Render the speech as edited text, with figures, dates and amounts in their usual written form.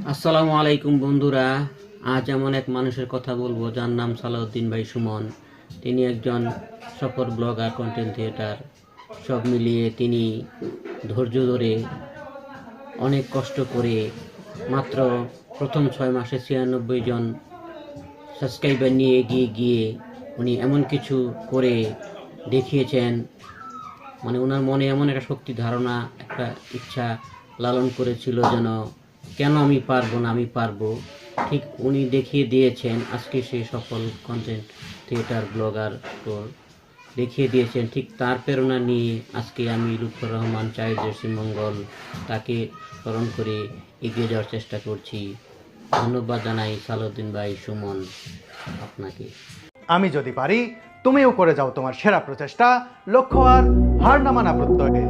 আসসালামু আলাইকুম বন্ধুরা। আজ এমন এক মানুষের কথা বলবো যার নাম সালাউদ্দিন ভাই সুমন। তিনি একজন সফল ব্লগার, কন্টেন্ট ক্রিয়েটার। সব মিলিয়ে তিনি ধৈর্য ধরে অনেক কষ্ট করে মাত্র প্রথম 6 মাসে 96 জন সাবস্ক্রাইবার নিয়ে এগিয়ে গিয়ে উনি এমন কিছু করে দেখিয়েছেন। মানে ওনার মনে এমন একটা শক্তি ধারণা, একটা ইচ্ছা লালন করেছিল যেন কেন আমি পারবো না, আমি পারবো। ঠিক উনি দেখিয়ে দিয়েছেন। আজকে সে সফল কন্টেন্ট ক্রিয়েটার, ব্লগার তো দেখিয়ে দিয়েছেন। ঠিক তার প্রেরণা নিয়ে আজকে আমি লুৎফর রহমান চাই জেসি মঙ্গল তাকে স্মরণ করে এগিয়ে যাওয়ার চেষ্টা করছি। ধন্যবাদ জানাই সালাউদ্দিন ভাই সুমন আপনাকে। আমি যদি পারি তুমিও করে যাও তোমার সেরা প্রচেষ্টা, লক্ষ্য আর হার না মানা প্রত্যয়ে।